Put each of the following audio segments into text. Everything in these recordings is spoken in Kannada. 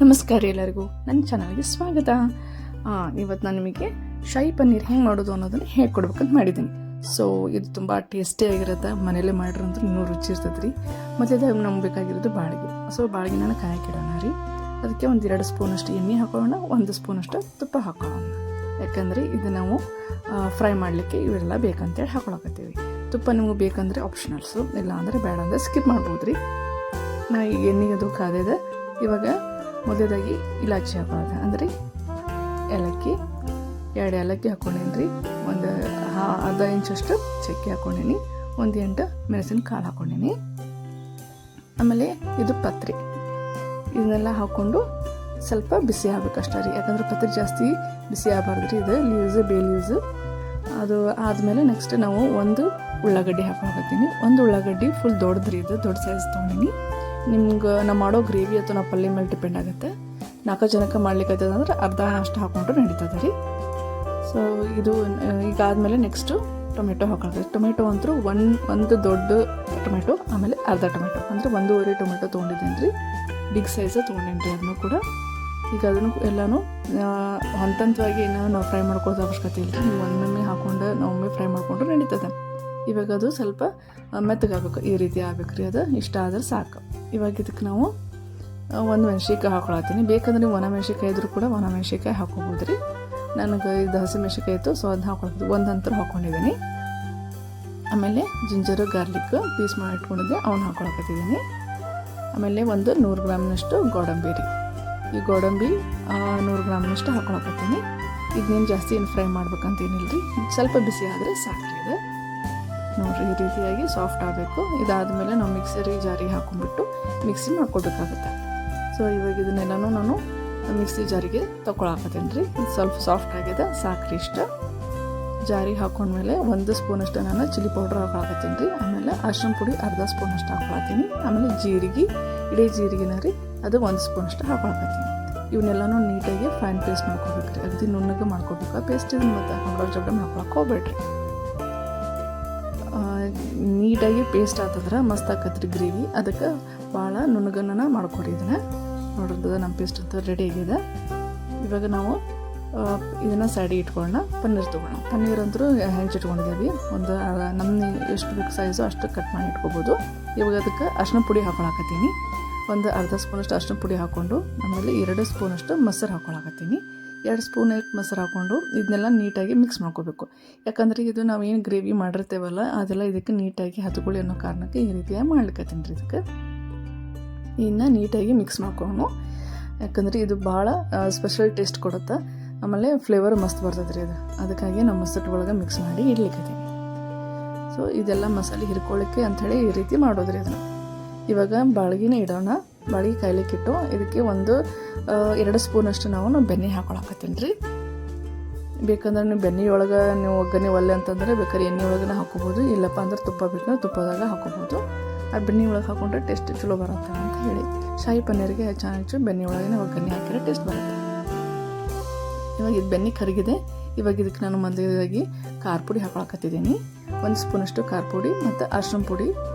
ನಮಸ್ಕಾರ ಎಲ್ಲರಿಗೂ ನನ್ನ ಚಾನಲ್ಗೆ ಸ್ವಾಗತ. ಇವತ್ತು ನಾನು ನಿಮಗೆ ಶಾಹಿ ಪನ್ನೀರ್ ಹೆಂಗೆ ಮಾಡೋದು ಅನ್ನೋದನ್ನು ಹೇಳ್ಕೊಡ್ಬೇಕಂತ ಮಾಡಿದ್ದೀನಿ. ಸೊ ಇದು ತುಂಬ ಟೇಸ್ಟಿಯಾಗಿರುತ್ತೆ. ಮನೇಲೆ ಮಾಡಿರೋಂದ್ರೆ ಇನ್ನೂ ರುಚಿ ಇರ್ತದೆ ರೀ. ಮತ್ತು ನಮ್ಗೆ ಬೇಕಾಗಿರೋದು ಬಾಳಿಗೆ. ಸೊ ಬಾಳಿಗೆ ನಾನು ಕಾಯಕ್ಕಿಡೋಣ ರೀ. ಅದಕ್ಕೆ 1-2 ಸ್ಪೂನಷ್ಟು ಎಣ್ಣೆ ಹಾಕೊಳ್ಳೋಣ, 1 ಸ್ಪೂನಷ್ಟು ತುಪ್ಪ ಹಾಕೊಳ್ಳೋಣ. ಯಾಕಂದರೆ ಇದು ನಾವು ಫ್ರೈ ಮಾಡಲಿಕ್ಕೆ ಇವೆಲ್ಲ ಬೇಕಂತೇಳಿ ಹಾಕೊಳಕತ್ತೀವಿ. ತುಪ್ಪ ನಿಮ್ಗೆ ಬೇಕಂದರೆ ಆಪ್ಷನಲ್ಸು, ಇಲ್ಲ ಅಂದರೆ ಬೇಡ ಅಂದರೆ ಸ್ಕಿಪ್ ಮಾಡ್ಬೋದು ರೀ. ನಾ ಈಗ ಎಣ್ಣೆಗೆ ಅದು ಕಾದಿದೆ. ಇವಾಗ ಮೊದಲದಾಗಿ ಇಲಾಚಿ ಹಾಕೊಳ್ಳೋದು, ಅಂದರೆ ಏಲಕ್ಕಿ, 2 ಏಲಕ್ಕಿ ಹಾಕೊಂಡೇನಿ ರೀ, ಒಂದು ಅರ್ಧ ಇಂಚಷ್ಟು ಚಕ್ಕೆ ಹಾಕೊಂಡೇನಿ, 1 8 ಮೆಣಸಿನ ಕಾಳು ಹಾಕೊಂಡೇನಿ. ಆಮೇಲೆ ಇದು ಪತ್ರೆ, ಇದನ್ನೆಲ್ಲ ಹಾಕ್ಕೊಂಡು ಸ್ವಲ್ಪ ಬಿಸಿ ಆಗ್ಬೇಕಷ್ಟೇ ರೀ. ಯಾಕಂದ್ರೆ ಪತ್ರೆ ಜಾಸ್ತಿ ಬಿಸಿ ಆಗಬಾರ್ದು ರೀ. ಇದು ಲೀವ್ಸು, ಬೇ ಲೀವ್ಸು. ಅದು ಆದಮೇಲೆ ನೆಕ್ಸ್ಟ್ ನಾವು 1 ಉಳ್ಳಾಗಡ್ಡಿ ಹಾಕೊಳಕತ್ತೀನಿ. 1 ಉಳ್ಳಾಗಡ್ಡಿ ಫುಲ್ ದೊಡ್ಡದ್ರಿ, ಇದು ದೊಡ್ಡ ಸೈಜ್ ತೊಗೊಂಡಿನಿ. ನಿಮ್ಗೆ ನಾವು ಮಾಡೋ ಗ್ರೇವಿ ಅಥವಾ ನಾವು ಪಲ್ಯ ಮೇಲೆ ಡಿಪೆಂಡ್ ಆಗುತ್ತೆ. 4 ಜನಕ್ಕೆ ಮಾಡ್ಲಿಕ್ಕೆ ಅಂದ್ರೆ ಅರ್ಧ ಅಷ್ಟು ಹಾಕೊಂಡ್ರು ನಡೀತದೆ ರೀ. ಸೊ ಇದು ಈಗ ಆದಮೇಲೆ ನೆಕ್ಸ್ಟು ಟೊಮೆಟೊ ಹಾಕೊಳ್ತೀವಿ. ಟೊಮೆಟೊ ಅಂತೂ ಒಂದು ದೊಡ್ಡ ಟೊಮೆಟೊ, ಆಮೇಲೆ ಅರ್ಧ ಟೊಮೆಟೊ, ಅಂದರೆ 1.5 ಟೊಮೆಟೊ ತೊಗೊಂಡಿದ್ದೀನಿ ರೀ. ಬಿಗ್ ಸೈಜ್ ತೊಗೊಂಡೇನಿ ರೀ ಅದನ್ನು ಕೂಡ. ಈಗ ಅದನ್ನು ಎಲ್ಲನೂ ಹಂತವಾಗಿ ನಾವು ಫ್ರೈ ಮಾಡ್ಕೊಳ್ಳೋದು ಅವಶ್ಯಕತೆ ಇಲ್ಲ. ನೀವು ಒಮ್ಮೆ ಹಾಕ್ಕೊಂಡು ನಾವೊಮ್ಮೆ ಫ್ರೈ ಮಾಡಿಕೊಂಡ್ರೆ ನಡೀತದೆ. ಇವಾಗ ಅದು ಸ್ವಲ್ಪ ಮೆತ್ತಗಾಗಬೇಕು, ಈ ರೀತಿ ಆಗ್ಬೇಕು ರೀ. ಅದು ಇಷ್ಟ ಆದರೆ ಸಾಕು. ಇವಾಗ ಇದಕ್ಕೆ ನಾವು 1 ಮೆಣಸಿನ್ಕಾಯಿ ಹಾಕೊಳತ್ತೀನಿ. ಬೇಕಂದ್ರೆ ಒಣ ಮೆಣಸಿನ್ಕಾಯಿ ಇದ್ರೂ ಕೂಡ ಒಣ ಮೆಣಸಿನ್ಕಾಯಿ ಹಾಕೋಬೋದು ರೀ. ನನಗೆ ಇದು ಹಸಿ ಮೆಣಸಿನ್ಕಾಯಿ ಇತ್ತು, ಸೊ ಅದನ್ನ ಹಾಕೊಳ್ತೀನಿ. 1 ಅಂತರ ಹಾಕ್ಕೊಂಡಿದ್ದೀನಿ. ಆಮೇಲೆ ಜಿಂಜರು ಗಾರ್ಲಿಕ್ ಪೀಸ್ ಮಾಡಿ ಇಟ್ಕೊಂಡಿದ್ದೆ, ಅವನ್ನ ಹಾಕೊಳಕತ್ತಿದ್ದೀನಿ. ಆಮೇಲೆ 100 ಗ್ರಾಮ್ನಷ್ಟು ಗೋಡಂಬಿ ರೀ. ಈ ಗೋಡಂಬಿ 100 ಗ್ರಾಮ್ನಷ್ಟು ಹಾಕೊಳಕತ್ತೀನಿ. ಇದನ್ನೇನು ಜಾಸ್ತಿ ಏನು ಫ್ರೈ ಮಾಡ್ಬೇಕಂತೇನಿಲ್ಲ ರೀ. ಸ್ವಲ್ಪ ಬಿಸಿ ಆದರೆ ಸಾಕ್ರಿ. ಇದು ನೋಡಿರಿ, ಈ ರೀತಿಯಾಗಿ ಸಾಫ್ಟ್ ಆಗಬೇಕು. ಇದಾದಮೇಲೆ ನಾವು ಮಿಕ್ಸರಿ ಜಾರಿಗೆ ಹಾಕೊಂಡ್ಬಿಟ್ಟು ಮಿಕ್ಸಿ ಮಾಡ್ಕೊಳ್ಬೇಕಾಗುತ್ತೆ. ಸೊ ಇವಾಗ ಇದನ್ನೆಲ್ಲನೂ ನಾನು ಮಿಕ್ಸಿ ಜಾರಿಗೆ ತೊಗೊಳಕತ್ತೀನಿ ರೀ. ಇದು ಸ್ವಲ್ಪ ಸಾಫ್ಟ್ ಆಗಿದೆ, ಸಾಕ್ರಿ ಇಷ್ಟ. ಜಾರಿಗೆ ಹಾಕೊಂಡ್ಮೇಲೆ 1 ಸ್ಪೂನಷ್ಟು ನಾನು ಚಿಲ್ಲಿ ಪೌಡ್ರ್ ಹಾಕೊಳಕತ್ತೀನಿ ರೀ. ಆಮೇಲೆ ಅರಿಶಿನ ಪುಡಿ ಅರ್ಧ ಸ್ಪೂನಷ್ಟು ಹಾಕೊಳತ್ತೀನಿ. ಆಮೇಲೆ ಜೀರಿಗೆ, ಇಡೀ ಜೀರಿಗೆನ ರೀ, ಅದು 1 ಸ್ಪೂನಷ್ಟು ಹಾಕೊಳಕತ್ತೀನಿ. ಇವನ್ನೆಲ್ಲನೂ ನೀಟಾಗಿ ಫೈನ್ ಪೇಸ್ಟ್ ಮಾಡ್ಕೋಬೇಕು ರೀ. ಅಗದಿ ನುಣ್ಣಗೆ ಮಾಡ್ಕೋಬೇಕು ಪೇಸ್ಟ್. ಇದನ್ನು ಮತ್ತು ಹಾಕೊಂಡು ಜಬ್ಡ ಮಾಡ್ಕೊಳಕ್ಕೆ ಹೋಗ್ಬೇಡ್ರಿ. ನೀಟಾಗಿ ಪೇಸ್ಟ್ ಆತಂದ್ರೆ ಮಸ್ತ್ ಆಕತ್ರಿ ಗ್ರೇವಿ. ಅದಕ್ಕೆ ಭಾಳ ನುಣ್ಣಗನ್ನ ಮಾಡ್ಕೊಡಿ. ಇದನ್ನು ನೋಡಿರ್ತದ ನಮ್ಮ ಪೇಸ್ಟ್ ಅಂತ ರೆಡಿ ಆಗಿದೆ. ಇವಾಗ ನಾವು ಇದನ್ನು ಸೈಡಿಗೆ ಇಟ್ಕೊಳ್ಳೋಣ. ಪನ್ನೀರ್ ತೊಗೊಳ್ಳೋಣ. ಪನ್ನೀರ್ ಅಂತೂ ಹೆಂಚಿಟ್ಕೊಂಡಿದ್ದೀವಿ. ಒಂದು ನಮ್ಮನೆ ಎಷ್ಟು ಬೇಕು ಸೈಜು ಅಷ್ಟು ಕಟ್ ಮಾಡಿ ಇಟ್ಕೋಬೋದು. ಇವಾಗ ಅದಕ್ಕೆ ಅರಿಶಿನ ಪುಡಿ ಹಾಕೊಳಕತ್ತೀನಿ. ಒಂದು ಅರ್ಧ ಸ್ಪೂನಷ್ಟು ಅರಿಶಿನ ಪುಡಿ ಹಾಕ್ಕೊಂಡು, ಆಮೇಲೆ 2 ಸ್ಪೂನಷ್ಟು ಮೊಸರು ಹಾಕೊಳಕತ್ತೀನಿ. 2 ಸ್ಪೂನ್ ಮೊಸರು ಹಾಕ್ಕೊಂಡು ಇದನ್ನೆಲ್ಲ ನೀಟಾಗಿ ಮಿಕ್ಸ್ ಮಾಡ್ಕೋಬೇಕು. ಯಾಕಂದರೆ ಇದು ನಾವು ಏನು ಗ್ರೇವಿ ಮಾಡಿರ್ತೇವಲ್ಲ ಅದೆಲ್ಲ ಇದಕ್ಕೆ ನೀಟಾಗಿ ಹತ್ಕೊಳ್ಳಿ ಅನ್ನೋ ಕಾರಣಕ್ಕೆ ಈ ರೀತಿಯಾಗಿ ಮಾಡ್ಲಿಕ್ಕತ್ತೀನಿ ರೀ. ಇದಕ್ಕೆ ಇನ್ನು ನೀಟಾಗಿ ಮಿಕ್ಸ್ ಮಾಡ್ಕೊಂಡು, ಯಾಕಂದರೆ ಇದು ಭಾಳ ಸ್ಪೆಷಲ್ ಟೇಸ್ಟ್ ಕೊಡುತ್ತೆ. ಆಮೇಲೆ ಫ್ಲೇವರ್ ಮಸ್ತ್ ಬರ್ತದೆ ರೀ. ಅದಕ್ಕಾಗಿ ನಾವು ಮೊಸರು ಒಳಗೆ ಮಿಕ್ಸ್ ಮಾಡಿ ಇಡ್ಲಿಕ್ಕತ್ತೀನಿ. ಸೊ ಇದೆಲ್ಲ ಮಸಾಲೆ ಹಿರ್ಕೊಳ್ಳಿಕ್ಕೆ ಅಂಥೇಳಿ ಈ ರೀತಿ ಮಾಡೋದ್ರಿ ಇದನ್ನು. ಇವಾಗ ಬಾಳ್ಗಿನ ಇಡೋಣ. ಬಾಳ್ಗಿ ಕಾಯ್ಲಿಕ್ಕಿಟ್ಟು ಇದಕ್ಕೆ 2 ಸ್ಪೂನಷ್ಟು ನಾವು ಬೆಣ್ಣೆ ಹಾಕೊಳಕತ್ತೀನಿ ರೀ. ಬೇಕಂದ್ರೆ ನೀವು ಬೆಣ್ಣೆ ಒಳಗೆ ನೀವು ಒಗ್ಗರಣೆ ಒಲ್ಲೆ ಅಂತಂದರೆ ಬೇಕಾದ್ರೆ ಎಣ್ಣೆ ಒಳಗೆ ಹಾಕೋಬೋದು. ಇಲ್ಲಪ್ಪ ಅಂದ್ರೆ ತುಪ್ಪ ಬೇಕಂದ್ರೆ ತುಪ್ಪದಾಗ ಹಾಕೋಬೋದು. ಆ ಬೆಣ್ಣೆ ಒಳಗೆ ಹಾಕೊಂಡ್ರೆ ಟೇಸ್ಟ್ ಚಲೋ ಬರುತ್ತೆ ಅಂತ ಹೇಳಿ ಶಾಹಿ ಪನ್ನೀರಿಗೆ ಹೆಚ್ಚು ಬೆಣ್ಣೆ ಒಳಗೆ ಒಗ್ಗರಣೆ ಹಾಕಿದ್ರೆ ಟೇಸ್ಟ್ ಬರುತ್ತೆ. ಇವಾಗ ಇದು ಬೆಣ್ಣೆ ಕರಗಿದೆ. ಇವಾಗ ಇದಕ್ಕೆ ನಾನು ಮೊದಲಾಗಿ ಖಾರ ಪುಡಿ ಹಾಕೊಳಕತ್ತಿದ್ದೀನಿ. 1 ಸ್ಪೂನಷ್ಟು ಖಾರ ಪುಡಿ ಮತ್ತು ಅರಿಶಿನ ಪುಡಿ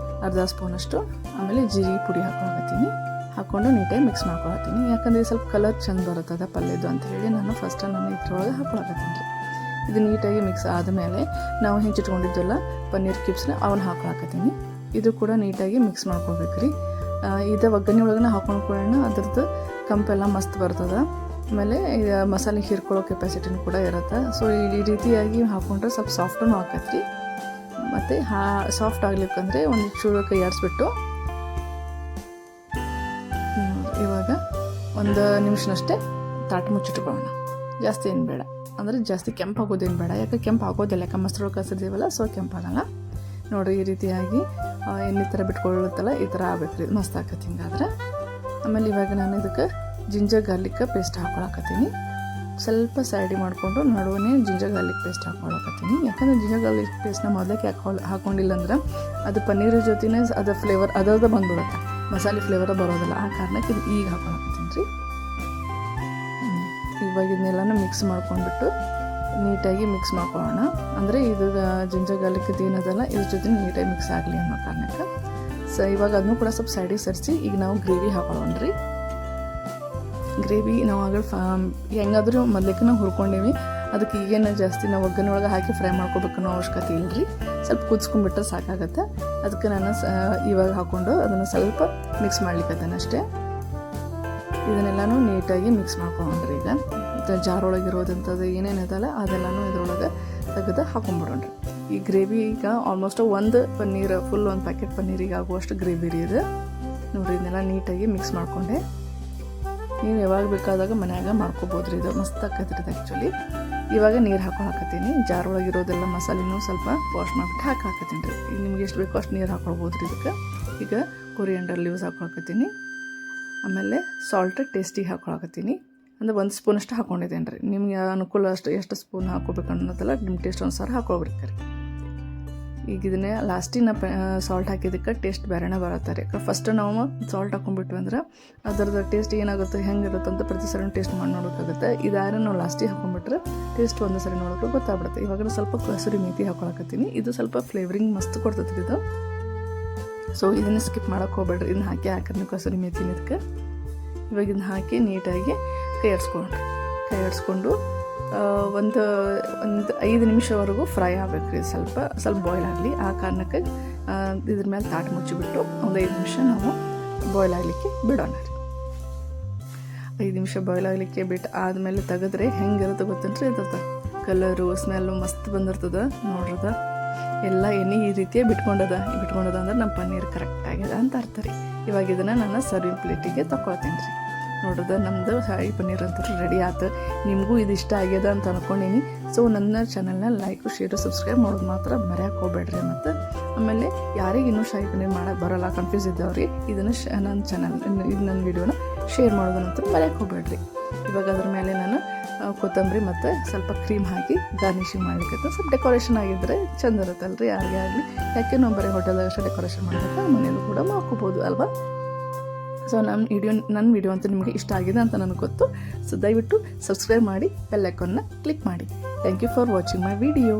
ಅರ್ಧ ಸ್ಪೂನಷ್ಟು, ಆಮೇಲೆ ಜೀರಿಗೆ ಪುಡಿ ಹಾಕೊಳಕತ್ತೀನಿ. ಹಾಕ್ಕೊಂಡು ನೀಟಾಗಿ ಮಿಕ್ಸ್ ಮಾಡ್ಕೊಳತ್ತೀನಿ. ಯಾಕಂದರೆ ಸ್ವಲ್ಪ ಕಲರ್ ಚೆಂದ ಬರುತ್ತದೆ ಪಲ್ಯದ್ದು ಅಂತ ಹೇಳಿ ನಾನು ಫಸ್ಟ್ ನಾನು ಇದ್ರೊಳಗೆ ಹಾಕೊಳಕತ್ತೀನಿ ರೀ. ಇದು ನೀಟಾಗಿ ಮಿಕ್ಸ್ ಆದಮೇಲೆ ನಾವು ಹೆಂಚಿಟ್ಕೊಂಡಿದ್ದೆಲ್ಲ ಪನ್ನೀರ್ ಕ್ಯೂಬ್ಸ್ನ ಅವನ್ನ ಹಾಕೊಳಕತ್ತೀನಿ. ಇದು ಕೂಡ ನೀಟಾಗಿ ಮಿಕ್ಸ್ ಮಾಡ್ಕೋಬೇಕು ರೀ. ಇದು ಒಗ್ಗರಣೆ ಒಳಗೆ ಹಾಕೊಂಡ್ಕೊಳ್ಳೋಣ, ಅದ್ರದ್ದು ಕಂಪೆಲ್ಲ ಮಸ್ತ್ ಬರ್ತದೆ. ಆಮೇಲೆ ಮಸಾಲೆ ಹೀರ್ಕೊಳ್ಳೋ ಕೆಪಾಸಿಟಿನೂ ಕೂಡ ಇರುತ್ತೆ. ಸೊ ಈ ರೀತಿಯಾಗಿ ಹಾಕ್ಕೊಂಡ್ರೆ ಸ್ವಲ್ಪ ಸಾಫ್ಟೂ ಆಕೈತಿ. ಮತ್ತು ಸಾಫ್ಟ್ ಆಗ್ಲಿಕ್ಕಂದರೆ ಒಂದು ಚೂರು ಕೈ ಆಡಿಸ್ಬಿಟ್ಟು ಇವಾಗ 1 ನಿಮಿಷನಷ್ಟೇ ತಾಟ ಮುಚ್ಚಿಟ್ಕೊಳ್ಳೋಣ. ಜಾಸ್ತಿ ಏನು ಬೇಡ, ಅಂದರೆ ಜಾಸ್ತಿ ಕೆಂಪು ಆಗೋದೇನು ಬೇಡ. ಯಾಕೆ ಕೆಂಪು ಆಗೋದಿಲ್ಲ, ಯಾಕೆ ಮೊಸರು ಕಸಿದೀವಲ್ಲ, ಸೊ ಕೆಂಪಾಗಲ್ಲ. ನೋಡಿರಿ ಈ ರೀತಿಯಾಗಿ ಎಣ್ಣೆ ಥರ ಬಿಟ್ಕೊಳ್ಳುತ್ತಲ್ಲ, ಈ ಥರ ಆಗ್ಬೇಕು ರೀ. ಮಸ್ತ್ ಆಕತಿ ಹಿಂಗಾದ್ರೆ. ಆಮೇಲೆ ಇವಾಗ ನಾನು ಇದಕ್ಕೆ ಜಿಂಜರ್ ಗಾರ್ಲಿಕ್ ಪೇಸ್ಟ್ ಹಾಕೊಳಕತ್ತೀನಿ. ಸ್ವಲ್ಪ ಸೈಡಿ ಮಾಡಿಕೊಂಡು ನಡುವೇ ಜಿಂಜರ್ ಗಾರ್ಲಿಕ್ ಪೇಸ್ಟ್ ಹಾಕೊಳಕತ್ತೀನಿ. ಯಾಕಂದರೆ ಜಿಂಜರ್ ಗಾರ್ಲಿಕ್ ಪೇಸ್ಟ್ನ ಮೊದಲಕ್ಕೆ ಹಾಕೊಂಡಿಲ್ಲ ಅಂದ್ರೆ ಅದು ಪನ್ನೀರ್ ಜೊತೆನೇ ಅದು ಫ್ಲೇವರ್ ಅದರದ ಬಂದ್ಬಿಡುತ್ತೆ, ಮಸಾಲೆ ಫ್ಲೇವರ್ ಬರೋದಿಲ್ಲ. ಆ ಕಾರಣಕ್ಕೆ ಇದು ಈಗ ಹಾಕೊಳಕತ್ತೀನಿ ರೀ. ಇವಾಗ ಇದನ್ನೆಲ್ಲನೂ ಮಿಕ್ಸ್ ಮಾಡ್ಕೊಂಡ್ಬಿಟ್ಟು ನೀಟಾಗಿ ಮಿಕ್ಸ್ ಮಾಡ್ಕೊಳ್ಳೋಣ. ಅಂದರೆ ಇದು ಜಿಂಜರ್ ಗಾರ್ಲಿಕ್ ಏನದಲ್ಲ ಇದ್ರ ಜೊತೆ ನೀಟಾಗಿ ಮಿಕ್ಸ್ ಆಗಲಿ ಅನ್ನೋ ಕಾರಣಕ್ಕೆ. ಸೊ ಇವಾಗ ಅದನ್ನು ಕೂಡ ಸ್ವಲ್ಪ ಸೈಡಿಗೆ ಸರಿಸಿ ಈಗ ನಾವು ಗ್ರೇವಿ ಹಾಕೊಳ್ಳೋಣ ರೀ. ಗ್ರೇವಿ ನಾವು ಆಗ ಹೆಂಗಾದ್ರೂ ಮೊದಲಕ್ಕೆ ನಾವು ಹುರ್ಕೊಂಡೇವಿ. ಅದಕ್ಕೆ ಈಗೇನು ಜಾಸ್ತಿ ನಾವು ಒಗ್ಗರಣೆ ಹಾಕಿ ಫ್ರೈ ಮಾಡ್ಕೋಬೇಕನ್ನೋ ಅವಶ್ಯಕತೆ ಇಲ್ಲರಿ. ಸ್ವಲ್ಪ ಕುದಿಸ್ಕೊಂಡ್ಬಿಟ್ರೆ ಸಾಕಾಗತ್ತೆ. ಅದಕ್ಕೆ ನಾನು ಇವಾಗ ಹಾಕ್ಕೊಂಡು ಅದನ್ನು ಸ್ವಲ್ಪ ಮಿಕ್ಸ್ ಮಾಡ್ಲಿಕ್ಕತ್ತೇನೆ ಅಷ್ಟೇ. ಇದನ್ನೆಲ್ಲನೂ ನೀಟಾಗಿ ಮಿಕ್ಸ್ ಮಾಡ್ಕೊಂಡ್ರಿ. ಈಗ ಜಾರೊಳಗಿರೋದಂಥದ್ದು ಏನೇನಿದಲ್ಲ ಅದೆಲ್ಲನೂ ಇದ್ರೊಳಗೆ ತೆಗೆದು ಹಾಕೊಂಡ್ಬಿಡೋಣ್ರಿ. ಈ ಗ್ರೇವಿ ಈಗ ಆಲ್ಮೋಸ್ಟ್ ಒಂದು ಪನ್ನೀರ್ ಫುಲ್ ಒಂದು ಪ್ಯಾಕೆಟ್ ಪನ್ನೀರಿಗೆ ಆಗುವಷ್ಟು ಗ್ರೇವಿ ರೀ ಇದು. ನೋಡಿರಿ ಇದನ್ನೆಲ್ಲ ನೀಟಾಗಿ ಮಿಕ್ಸ್ ಮಾಡಿಕೊಂಡೆ. ನೀವು ಯಾವಾಗ ಬೇಕಾದಾಗ ಮನ್ಯಾಗ ಮಾಡ್ಕೊಬೋದ್ರಿ. ಇದು ಮಸ್ತ್ ಆಕೈತ್ರಿ ಇದು ಆ್ಯಕ್ಚುಲಿ. ಇವಾಗ ನೀರು ಹಾಕೊಳಕತ್ತೀನಿ. ಜಾರೊಳಗಿರೋದೆಲ್ಲ ಮಸಾಲೆನೂ ಸ್ವಲ್ಪ ವಾಶ್ ಮಾಡಿಬಿಟ್ಟು ಹಾಕಾಕತ್ತೀನಿ ರೀ. ಈಗ ನಿಮ್ಗೆ ಎಷ್ಟು ಬೇಕೋ ಅಷ್ಟು ನೀರು ಹಾಕೊಳ್ಬೋದ್ರಿ ಇದಕ್ಕೆ. ಈಗ ಕೊರಿಯಂಡರ್ ಲೀವ್ಸ್ ಹಾಕೊಳಕತ್ತೀನಿ. ಆಮೇಲೆ ಸಾಲ್ಟ್ ಟೇಸ್ಟಿಗೆ ಹಾಕೊಳಕತ್ತೀನಿ. ಅಂದರೆ 1 ಸ್ಪೂನ್ ಅಷ್ಟು ಹಾಕ್ಕೊಂಡಿದ್ದೇನೆ ರೀ. ನಿಮ್ಗೆ ಅನುಕೂಲ ಅಷ್ಟು ಎಷ್ಟು ಸ್ಪೂನ್ ಹಾಕೋಬೇಕು ಅನ್ನೋದಲ್ಲ ನಿಮ್ಮ ಟೇಸ್ಟ್ ಅನುಸಾರ ಹಾಕೊಳ್ಬೇಕ್ರಿ. ಈಗ ಇದನ್ನೇ ಲಾಸ್ಟಿನ ಸಾಲ್ಟ್ ಹಾಕಿದ್ದಕ್ಕೆ ಟೇಸ್ಟ್ ಬೇರೆನೇ ಬರತ್ತೆ ರೀ. ಫಸ್ಟ್ ನಾವು ಸಾಲ್ಟ್ ಹಾಕೊಂಡ್ಬಿಟ್ವಿ ಅಂದ್ರೆ ಅದರದ್ದು ಟೇಸ್ಟ್ ಏನಾಗುತ್ತೆ ಹೆಂಗಿರುತ್ತೆ ಅಂತ ಪ್ರತಿ ಸರಿ ಟೇಸ್ಟ್ ಮಾಡಿ ನೋಡೋಕ್ಕಾಗುತ್ತೆ. ಇದಾದ್ರೆ ನಾವು ಲಾಸ್ಟಿಗೆ ಹಾಕೊಂಡ್ಬಿಟ್ರೆ ಟೇಸ್ಟ್ ಒಂದು ಸರಿ ನೋಡೋಕೆ ಗೊತ್ತಾಗ್ಬಿಡುತ್ತೆ. ಇವಾಗ ಸ್ವಲ್ಪ ಕಸೂರಿ ಮೇಥಿ ಹಾಕೊಳಕತ್ತೀನಿ. ಇದು ಸ್ವಲ್ಪ ಫ್ಲೇವರಿಂಗ್ ಮಸ್ತ್ ಕೊಡ್ತೈತಿ ಇದು. ಸೊ ಇದನ್ನು ಸ್ಕಿಪ್ ಮಾಡೋಕೆ ಹೋಗ್ಬೇಡ್ರಿ. ಇದನ್ನ ಹಾಕಿದ್ರೆ ಕಸೂರಿ ಮೇಥಿನ ಇದಕ್ಕೆ. ಇವಾಗ ಇದನ್ನ ಹಾಕಿ ನೀಟಾಗಿ ಕೈ ಆಡಿಸ್ಕೊಂಡು ಒಂದು 5 ನಿಮಿಷವರೆಗೂ ಫ್ರೈ ಆಗಬೇಕು ರೀ. ಸ್ವಲ್ಪ ಬಾಯ್ಲ್ ಆಗಲಿ. ಆ ಕಾರಣಕ್ಕೆ ಇದ್ರ ಮೇಲೆ ತಾಟ್ ಮುಚ್ಚಿಬಿಟ್ಟು ಒಂದು 5 ನಿಮಿಷ ನಾವು ಬಾಯ್ಲ್ ಆಗಲಿಕ್ಕೆ ಬಿಡೋಣ ರೀ. 5 ನಿಮಿಷ ಬಾಯ್ಲ್ ಆಗಲಿಕ್ಕೆ ಬಿಟ್ಟು ಆದಮೇಲೆ ತೆಗೆದ್ರೆ ಹೆಂಗಿರುತ್ತೆ ಗೊತ್ತೇನ್ರಿ. ಇರ್ತದೆ ಕಲರು ಸ್ಮೆಲ್ಲು ಮಸ್ತ್ ಬಂದಿರ್ತದೆ. ನೋಡ್ರದ ಎಲ್ಲ ಎಣ್ಣೆ ಈ ರೀತಿಯೇ ಬಿಟ್ಕೊಂಡದ ಅಂದ್ರೆ ನಮ್ಮ ಪನ್ನೀರ್ ಕರೆಕ್ಟ್ ಆಗಿದೆ ಅಂತ ಅರ್ಥ ರೀ. ಇವಾಗ ಇದನ್ನು ನಾನು ಸರ್ವಿಂಗ್ ಪ್ಲೇಟಿಗೆ ತಗೊಳ್ತೀನಿ ರೀ. ನೋಡ್ರದ ನಮ್ಮದು ಶಾಹಿ ಪನ್ನೀರ್ ಅಂತ ರೆಡಿ ಆಯ್ತು. ನಿಮಗೂ ಇದು ಇಷ್ಟ ಆಗ್ಯದ ಅಂತ ಅಂದ್ಕೊಂಡೀನಿ. ಸೊ ನನ್ನ ಚಾನಲ್ನ ಲೈಕು ಶೇರು ಸಬ್ಸ್ಕ್ರೈಬ್ ಮಾಡೋದು ಮಾತ್ರ ಮರೆಯೋಕೆ ಹೋಗ್ಬೇಡ್ರಿ. ಮತ್ತು ಆಮೇಲೆ ಯಾರಿಗೆ ಇನ್ನೂ ಶಾಹಿ ಪನ್ನೀರ್ ಮಾಡೋಕ್ಕೆ ಬರೋಲ್ಲ ಕನ್ಫ್ಯೂಸ್ ಇದ್ದವ್ರಿ ಇದನ್ನು ನನ್ನ ಚಾನಲ್ ನನ್ನ ವೀಡಿಯೋನ ಶೇರ್ ಮಾಡೋದನ್ನಂತೂ ಮರೆಯೋಕೆ ಹೋಗ್ಬೇಡ್ರಿ. ಇವಾಗ ಅದ್ರ ಮೇಲೆ ನಾನು ಕೊತ್ತಂಬರಿ ಮತ್ತು ಸ್ವಲ್ಪ ಕ್ರೀಮ್ ಹಾಕಿ ಗಾರ್ನಿಷಿಂಗ್ ಮಾಡ್ಲಿಕ್ಕೆ ಸ್ವಲ್ಪ ಡೆಕೋರೇಷನ್ ಆಗಿದ್ದರೆ ಚಂದ ಇರುತ್ತಲ್ರಿ. ಯಾರಿಗೆ ಆಗಲಿ ಯಾಕೆ ನಾವು ಬರೀ ಹೋಟೆಲ್ದಾಗ ಅಷ್ಟೇ ಡೆಕೋರೇಷನ್ ಮಾಡಬೇಕು, ಮನೇಲೂ ಕೂಡ ಮಾಡ್ಕೋಬೋದು ಅಲ್ವಾ. ಸೊ ನನ್ನ ವಿಡಿಯೋ ಅಂತೂ ನಿಮಗೆ ಇಷ್ಟ ಆಗಿದೆ ಅಂತ ನನಗೆ ಗೊತ್ತು. ಸೊ ದಯವಿಟ್ಟು ಸಬ್ಸ್ಕ್ರೈಬ್ ಮಾಡಿ ಬೆಲ್ ಐಕಾನ್ನ ಕ್ಲಿಕ್ ಮಾಡಿ. Thank you for watching my video.